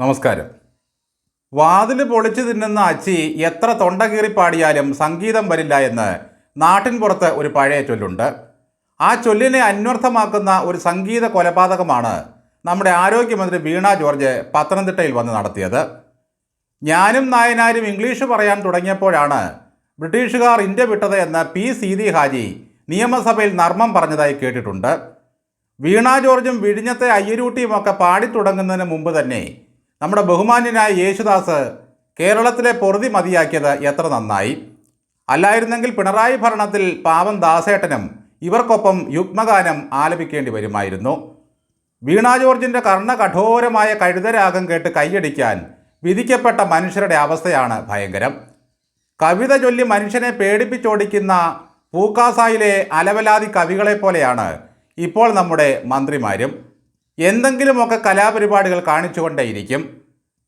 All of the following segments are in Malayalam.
നമസ്കാരം. വാതിൽ പൊളിച്ചു തിന്നുന്ന അച്ചി എത്ര തൊണ്ട കീറി പാടിയാലും സംഗീതം വരില്ല എന്ന് നാട്ടിൻപുറത്ത് ഒരു പഴയ ചൊല്ലുണ്ട്. ആ ചൊല്ലിനെ അന്വർത്ഥമാക്കുന്ന ഒരു സംഗീത കൊലപാതകമാണ് നമ്മുടെ ആരോഗ്യമന്ത്രി വീണ ജോർജ് പത്തനംതിട്ടയിൽ വന്ന് നടത്തിയത്. ഞാനും നായനാരും ഇംഗ്ലീഷ് പറയാൻ തുടങ്ങിയപ്പോഴാണ് ബ്രിട്ടീഷുകാർ ഇന്ത്യ വിട്ടത് എന്ന് പി സീതി ഹാജി നിയമസഭയിൽ നർമ്മം പറഞ്ഞതായി കേട്ടിട്ടുണ്ട്. വീണ ജോർജും വിഴിഞ്ഞത്തെ അയ്യരൂട്ടിയും ഒക്കെ പാടിത്തുടങ്ങുന്നതിന് മുമ്പ് തന്നെ നമ്മുടെ ബഹുമാന്യനായ യേശുദാസ് കേരളത്തിലെ പൊറുതി മതിയാക്കിയത് എത്ര നന്നായി. അല്ലായിരുന്നെങ്കിൽ പിണറായി ഭരണത്തിൽ പാവം ദാസേട്ടനും ഇവർക്കൊപ്പം യുഗ്മഗാനം ആലപിക്കേണ്ടി വരുമായിരുന്നു. വീണ ജോർജിൻ്റെ കർണകഠോരമായ കഴുതരാഗം കേട്ട് കൈയടിക്കാൻ വിധിക്കപ്പെട്ട മനുഷ്യരുടെ അവസ്ഥയാണ് ഭയങ്കരം. കവിത ചൊല്ലി മനുഷ്യനെ പേടിപ്പിച്ചോടിക്കുന്ന പൂക്കാസായിലെ അലവലാതി കവികളെപ്പോലെയാണ് ഇപ്പോൾ നമ്മുടെ മന്ത്രിമാരും. എന്തെങ്കിലുമൊക്കെ കലാപരിപാടികൾ കാണിച്ചുകൊണ്ടേയിരിക്കും.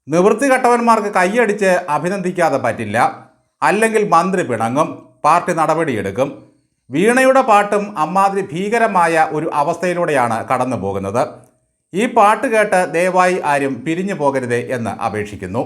നിവൃത്തി കെട്ടവന്മാർക്ക് കൈയടിച്ച് അഭിനന്ദിക്കാതെ പറ്റില്ല, അല്ലെങ്കിൽ മന്ത്രി പിണങ്ങും, പാർട്ടി നടപടിയെടുക്കും. വീണയുടെ പാട്ടും അമ്മാതിരി ഭീകരമായ ഒരു അവസ്ഥയിലൂടെയാണ് കടന്നു പോകുന്നത്. ഈ പാട്ട് കേട്ട് ദയവായി ആരും പിരിഞ്ഞു പോകരുത് എന്ന് അപേക്ഷിക്കുന്നു.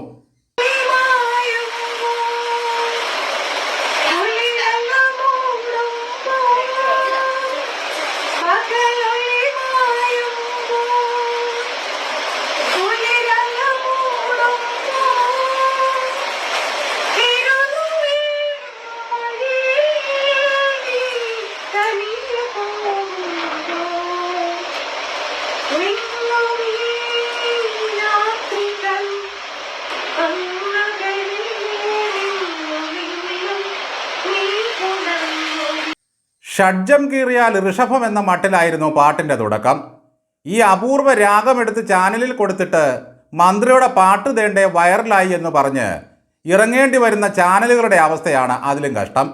ഷഡ്ജം കീറിയാൽ ഋഷഭം എന്ന മട്ടിലായിരുന്നു പാട്ടിൻ്റെ തുടക്കം. ഈ അപൂർവ രാഗമെടുത്ത് ചാനലിൽ കൊടുത്തിട്ട് മന്ത്രിയുടെ പാട്ട് തേണ്ടേ വൈറലായി എന്ന് പറഞ്ഞ് ഇറങ്ങേണ്ടി വരുന്ന ചാനലുകളുടെ അവസ്ഥയാണ് അതിലും കഷ്ടം.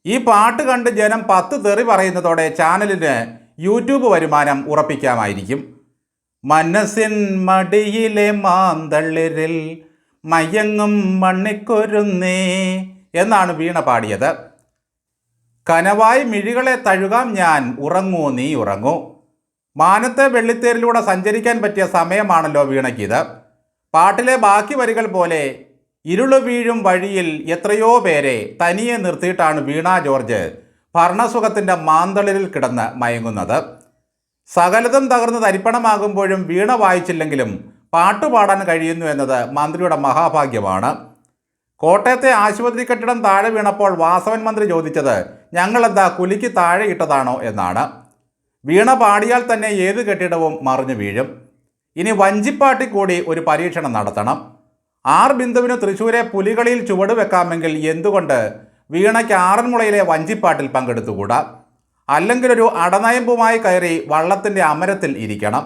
ഈ പാട്ട് കണ്ട് ജനം 10 തെറി പറയുന്നതോടെ ചാനലിന് യൂട്യൂബ് വരുമാനം ഉറപ്പിക്കാമായിരിക്കും. മനസ്സിൻ മടിയിലെ മാന്തളിരിൽ മയങ്ങും മണ്ണിക്കൊരുന്നേ എന്നാണ് വീണ പാടിയത്. കനവായി മിഴികളെ തഴുകാം ഞാൻ, ഉറങ്ങൂ നീ ഉറങ്ങൂ. മാനത്തെ വെള്ളിത്തേരിലൂടെ സഞ്ചരിക്കാൻ പറ്റിയ സമയമാണല്ലോ വീണയ്ക്കിത്. പാട്ടിലെ ബാക്കി വരികൾ പോലെ ഇരുളു വീഴും വഴിയിൽ എത്രയോ പേരെ തനിയെ നിർത്തിയിട്ടാണ് വീണ ജോർജ് ഭരണസുഖത്തിൻ്റെ മാന്തളിരിൽ കിടന്ന് മയങ്ങുന്നത്. സകലതും തകർന്ന് തരിപ്പണമാകുമ്പോഴും വീണ വായിച്ചില്ലെങ്കിലും പാട്ടുപാടാൻ കഴിയുന്നു എന്നത് മന്ത്രിയുടെ മഹാഭാഗ്യമാണ്. കോട്ടയത്തെ ആശുപത്രി കെട്ടിടം താഴെ വീണപ്പോൾ വാസവൻ മന്ത്രി ചോദിച്ചത് ഞങ്ങളെന്താ കുലിക്ക് താഴെ ഇട്ടതാണോ എന്നാണ്. വീണ പാടിയാൽ തന്നെ ഏത് കെട്ടിടവും മറിഞ്ഞു വീഴും. ഇനി വഞ്ചിപ്പാട്ടിൽ കൂടി ഒരു പരീക്ഷണം നടത്തണം. ബിന്ദുവിന് തൃശ്ശൂരെ പുലികളിയിൽ ചുവട് വെക്കാമെങ്കിൽ എന്തുകൊണ്ട് വീണയ്ക്ക് ആറന്മുളയിലെ വഞ്ചിപ്പാട്ടിൽ പങ്കെടുത്തുകൂടാ? അല്ലെങ്കിൽ ഒരു അടനയമ്പുമായി കയറി വള്ളത്തിൻ്റെ അമരത്തിൽ ഇരിക്കണം.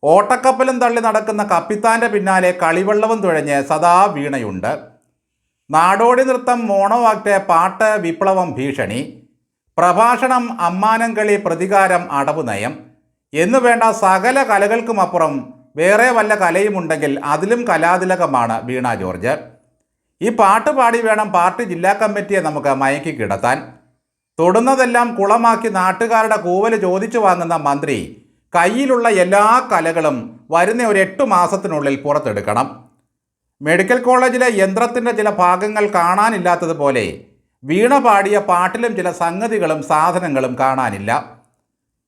ഓട്ടക്കപ്പലും തള്ളി നടക്കുന്ന കപ്പിത്താൻ്റെ പിന്നാലെ കളിവെള്ളവും തുഴഞ്ഞ് സദാ വീണയുണ്ട്. നാടോടി നൃത്തം, മോണോ ആക്ട്, പാട്ട്, വിപ്ലവം, ഭീഷണി, പ്രഭാഷണം, അമ്മാനം കളി, പ്രതികാരം, അടവ് നയം എന്നു വേണ്ട സകല കലകൾക്കുമപ്പുറം വേറെ വല്ല കലയുമുണ്ടെങ്കിൽ അതിലും കലാതിലകമാണ് വീണ ജോർജ്. ഈ പാട്ട് പാടി വേണം പാർട്ടി ജില്ലാ കമ്മിറ്റിയെ നമുക്ക് മയക്കി കിടത്താൻ. തൊടുന്നതെല്ലാം കുളമാക്കി നാട്ടുകാരുടെ കൂവല് ചോദിച്ചു വാങ്ങുന്ന മന്ത്രി കയ്യിലുള്ള എല്ലാ കലകളും വരുന്ന ഒരു 8 മാസത്തിനുള്ളിൽ പുറത്തെടുക്കണം. മെഡിക്കൽ കോളേജിലെ യന്ത്രത്തിൻ്റെ ചില ഭാഗങ്ങൾ കാണാനില്ലാത്തതുപോലെ വീണ പാടിയ പാട്ടിലും ചില സംഗതികളും സാധനങ്ങളും കാണാനില്ല.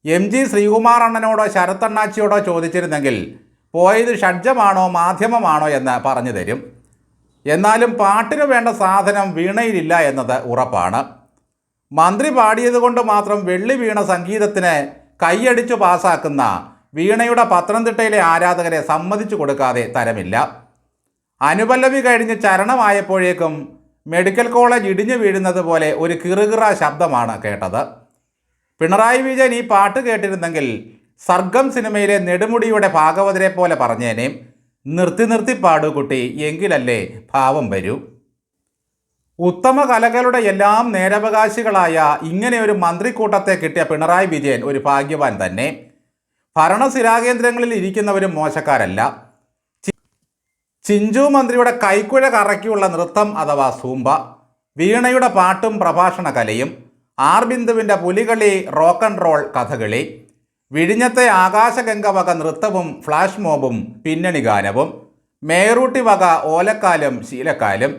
MG ശ്രീകുമാർ അണ്ണനോടോ ശരത്തണ്ണാച്ചിയോടോ ചോദിച്ചിരുന്നെങ്കിൽ പോയത് ഷഡ്ജമാണോ മാധ്യമമാണോ എന്ന് പറഞ്ഞു തരും. എന്നാലും പാട്ടിന് വേണ്ട സാധനം വീണയിലില്ല എന്നത് ഉറപ്പാണ്. മന്ത്രി പാടിയതുകൊണ്ട് മാത്രം വെള്ളി വീണ സംഗീതത്തിന് കൈയടിച്ചു പാസാക്കുന്ന വീണയുടെ പത്തനംതിട്ടയിലെ ആരാധകരെ സമ്മതിച്ചു കൊടുക്കാതെ തരമില്ല. അനുപല്ലവി കഴിഞ്ഞ് ചരണമായപ്പോഴേക്കും മെഡിക്കൽ കോളേജ് ഇടിഞ്ഞു വീഴുന്നത് പോലെ ഒരു കിറുകിറ ശബ്ദമാണ് കേട്ടത്. പിണറായി വിജയൻ ഈ പാട്ട് കേട്ടിരുന്നെങ്കിൽ സർഗം സിനിമയിലെ നെടുമുടിയുടെ ഭാഗവതരെ പോലെ പറഞ്ഞേനെ, നിർത്തി നിർത്തി പാടൂ കുട്ടി, എങ്കിലല്ലേ ഭാവം വരൂ. ഉത്തമ കലകളുടെ എല്ലാം നേരവകാശികളായ ഇങ്ങനെ ഒരു മന്ത്രിക്കൂട്ടത്തെ കിട്ടിയ പിണറായി വിജയൻ ഒരു ഭാഗ്യവാൻ തന്നെ. ഭരണസിരാകേന്ദ്രങ്ങളിൽ ഇരിക്കുന്നവരും മോശക്കാരല്ല. ചിഞ്ചു മന്ത്രിയുടെ കൈക്കുഴ കറക്കിയുള്ള നൃത്തം അഥവാ സൂംബ, വീണയുടെ പാട്ടും പ്രഭാഷണ കലയും, ബിന്ദുവിൻ്റെ പുലികളി, rock and role, Kathakali, വിഴിഞ്ഞത്തെ Akashganga വക നൃത്തവും ഫ്ലാഷ് മോബും പിന്നണി ഗാനവും, മേറൂട്ടി വക ഓലക്കാലും ശീലക്കാലും,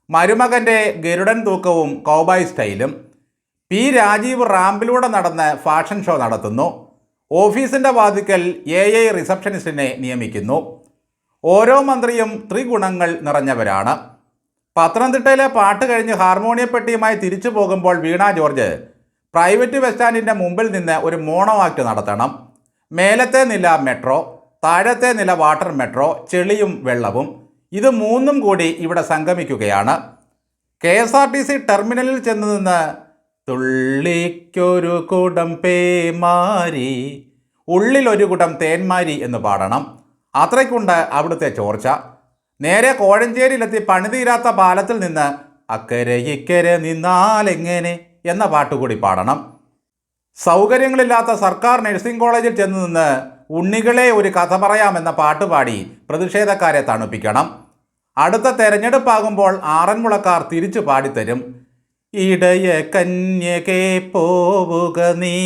മരുമകൻ്റെ ഗരുഡൻ തൂക്കവും കൗബായ് സ്റ്റൈലും. പി രാജീവ് റാമ്പിലൂടെ നടന്ന് ഫാഷൻ ഷോ നടത്തുന്നു. ഓഫീസിൻ്റെ വാതിക്കൽ AI റിസപ്ഷനിസ്റ്റിനെ നിയമിക്കുന്നു. ഓരോ മന്ത്രിയും ത്രിഗുണങ്ങൾ നിറഞ്ഞവരാണ്. പത്തനംതിട്ടയിലെ പാട്ട് കഴിഞ്ഞ് ഹാർമോണിയപ്പെട്ടിയുമായി തിരിച്ചു പോകുമ്പോൾ വീണ ജോർജ് പ്രൈവറ്റ് ബസ് സ്റ്റാൻഡിൻ്റെ മുമ്പിൽ നിന്ന് ഒരു മോണോ ആക്ട് നടത്തണം. മേലത്തെ നില മെട്രോ, താഴത്തെ നില വാട്ടർ മെട്രോ, ചെളിയും വെള്ളവും, ഇത് മൂന്നും കൂടി ഇവിടെ സംഗമിക്കുകയാണ്. KSRTC ടെർമിനലിൽ ചെന്ന് നിന്ന് തുള്ളിക്കൊരു കുടം പേമാരി, ഉള്ളിലൊരു കുടം തേന്മാരി എന്ന് പാടണം. അത്രയ്ക്കുണ്ട് അവിടുത്തെ ചോർച്ച. നേരെ കോഴഞ്ചേരിയിലെത്തി പണിതീരാത്ത പാലത്തിൽ നിന്ന് അക്കരെ ഇക്കരെ നിന്നാലെങ്ങനെ എന്ന പാട്ടുകൂടി പാടണം. സൗകര്യങ്ങളില്ലാത്ത സർക്കാർ നഴ്സിംഗ് കോളേജിൽ ചെന്ന് നിന്ന് ഉണ്ണികളെ ഒരു കഥ പറയാമെന്ന പാട്ടുപാടി പ്രതിഷേധക്കാരെ തണുപ്പിക്കണം. അടുത്ത തെരഞ്ഞെടുപ്പാകുമ്പോൾ ആറന്മുളക്കാർ തിരിച്ചു പാടിത്തരും. ഇടയ കന്യകെ പോവുക നീ,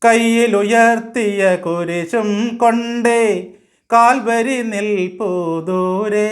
കയ്യിലുയർത്തിയ കുരിശും കൊണ്ടേ കാൽവരി നിൽപ്പു ദൂരെ.